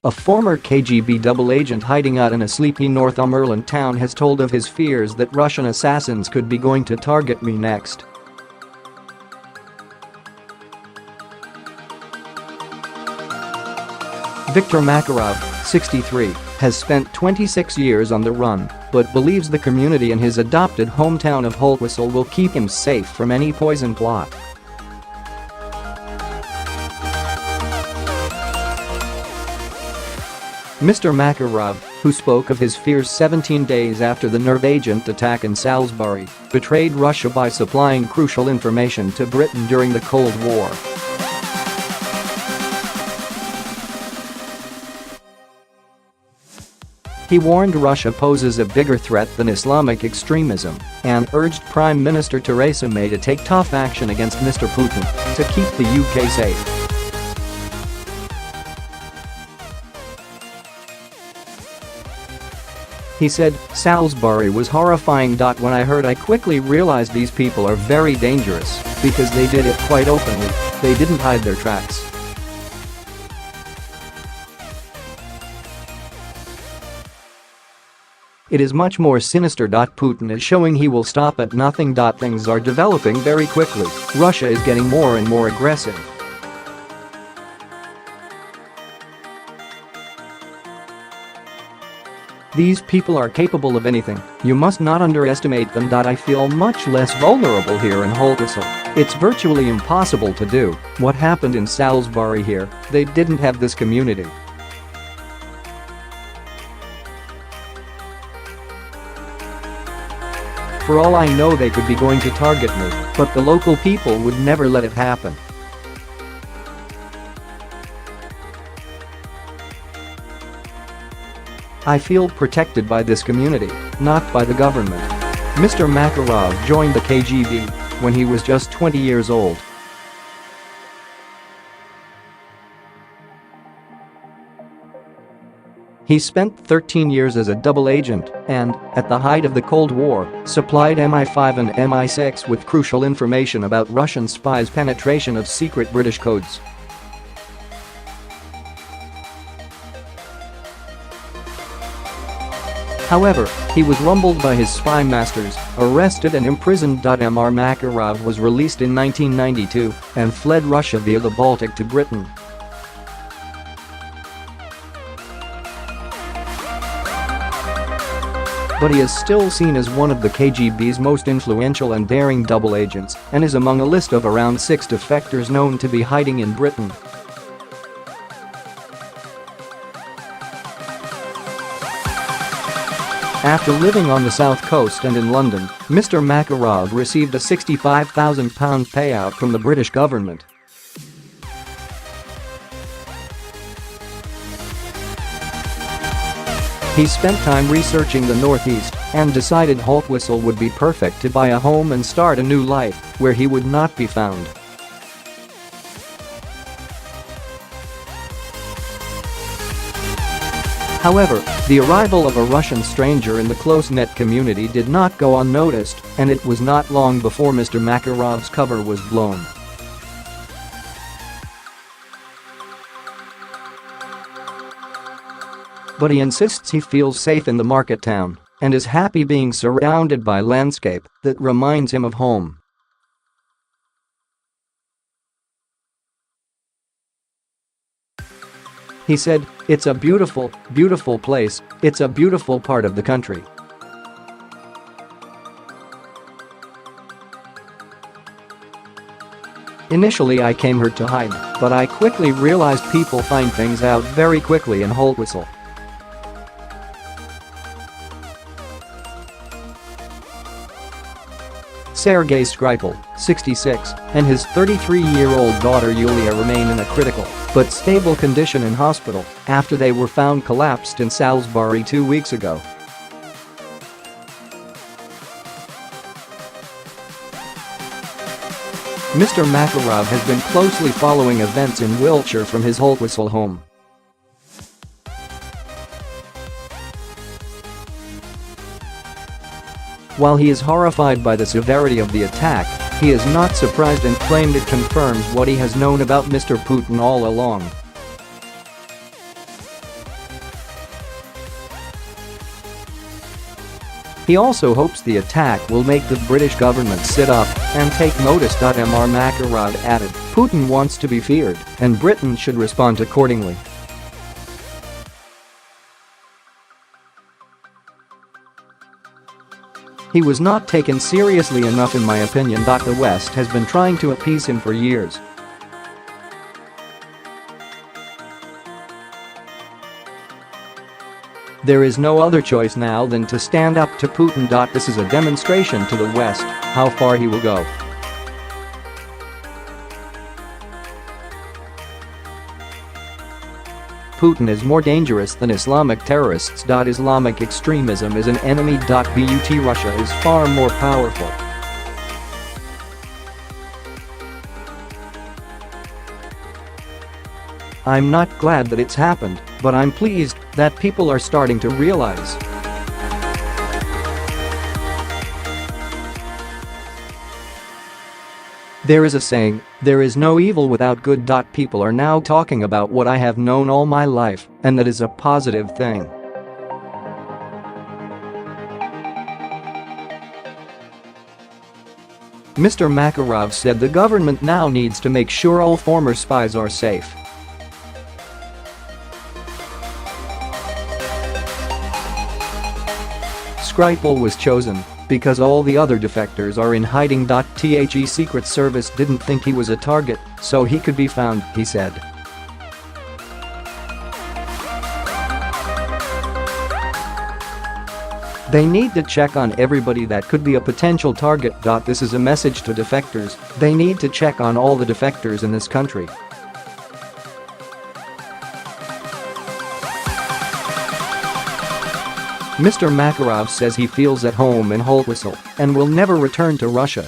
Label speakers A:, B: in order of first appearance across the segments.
A: A former KGB double agent hiding out in a sleepy Northumberland town has told of his fears that Russian assassins could be going to target me next. Mr Makarov, 63, has spent 26 years on the run, but believes the community in his adopted hometown of Haltwhistle will keep him safe from any poison plot. Mr Makarov, who spoke of his fears 17 days after the nerve agent attack in Salisbury, betrayed Russia by supplying crucial information to Britain during the Cold War. He warned Russia poses a bigger threat than Islamic extremism and urged Prime Minister Theresa May to take tough action against Mr Putin to keep the UK safe. He said, "Salisbury was horrifying. When I heard, I quickly realized these people are very dangerous because they did it quite openly. They didn't hide their tracks." It is much more sinister. Putin is showing he will stop at nothing. Things are developing very quickly. Russia is getting more and more aggressive. These people are capable of anything. You must not underestimate them. I feel much less vulnerable here in Haltwhistle. It's virtually impossible to do what happened in Salisbury here. They didn't have this community. For all I know, they could be going to target me, but the local people would never let it happen. I feel protected by this community, not by the government. Mr Makarov joined the KGB when he was just 20 years old. He spent 13 years as a double agent and, at the height of the Cold War, supplied MI5 and MI6 with crucial information about Russian spies' penetration of secret British codes. However, he was rumbled by his spy masters, arrested and imprisoned. Mr Makarov was released in 1992 and fled Russia via the Baltic to Britain. But he is still seen as one of the KGB's most influential and daring double agents and is among a list of around 6 defectors known to be hiding in Britain. After living on the south coast and in London, Mr Makarov received a £65,000 payout from the British government. He spent time researching the Northeast and decided Haltwhistle would be perfect to buy a home and start a new life where he would not be found. However, the arrival of a Russian stranger in the close-knit community did not go unnoticed, and it was not long before Mr Makarov's cover was blown. But he insists he feels safe in the market town and is happy being surrounded by landscape that reminds him of home. He said, "It's a beautiful, beautiful place. It's a beautiful part of the country." Initially I came here to hide, but I quickly realized people find things out very quickly in Haltwhistle. Sergei Skripal, 66, and his 33-year-old daughter Yulia remain in a critical but stable condition in hospital after they were found collapsed in Salisbury 2 weeks ago. Mr Makarov has been closely following events in Wiltshire from his Haltwhistle home. While he is horrified by the severity of the attack, he is not surprised and claimed it confirms what he has known about Mr Putin all along. He also hopes the attack will make the British government sit up and take notice.Mr Makarov added. Putin wants to be feared, and Britain should respond accordingly. He was not taken seriously enough in my opinion. The West has been trying to appease him for years. There is no other choice now than to stand up to Putin. This is a demonstration to the West how far he will go. Putin is more dangerous than Islamic terrorists. Islamic extremism is an enemy. But Russia is far more powerful. I'm not glad that it's happened, but I'm pleased that people are starting to realize. There is a saying, there is no evil without good. People are now talking about what I have known all my life, and that is a positive thing. Mr Makarov said the government now needs to make sure all former spies are safe. Skripal was chosen because all the other defectors are in hiding. The Secret Service didn't think he was a target, so he could be found, he said. They need to check on everybody that could be a potential target. This is a message to defectors, they need to check on all the defectors in this country. Mr Makarov says he feels at home in Haltwhistle and will never return to Russia.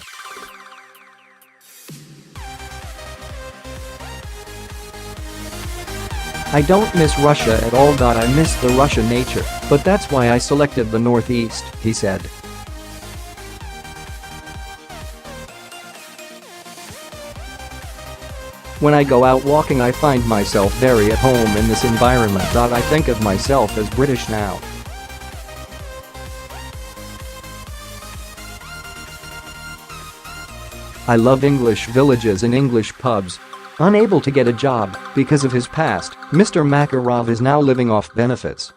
A: I don't miss Russia at all. I miss the Russian nature, but that's why I selected the Northeast, he said. When I go out walking I find myself very at home in this environment. I think of myself as British now. I love English villages and English pubs. Unable to get a job because of his past, Mr Makarov is now living off benefits.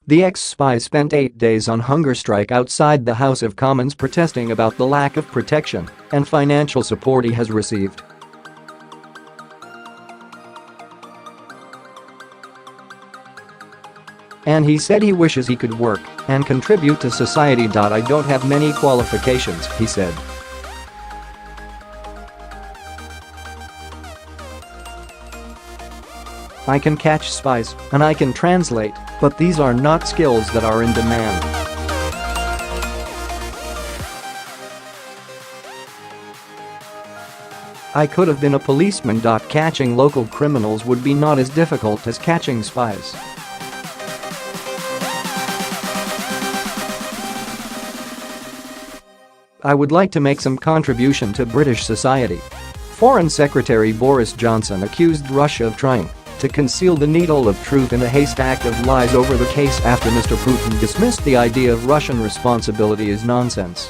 A: The ex-spy spent 8 days on hunger strike outside the House of Commons protesting about the lack of protection and financial support he has received. And he said he wishes he could work and contribute to society. I don't have many qualifications, he said. I can catch spies and I can translate, but these are not skills that are in demand. I could have been a policeman. Catching local criminals would be not as difficult as catching spies. I would like to make some contribution to British society. Foreign Secretary Boris Johnson accused Russia of trying to conceal the needle of truth in a haystack of lies over the case after Mr Putin dismissed the idea of Russian responsibility as nonsense.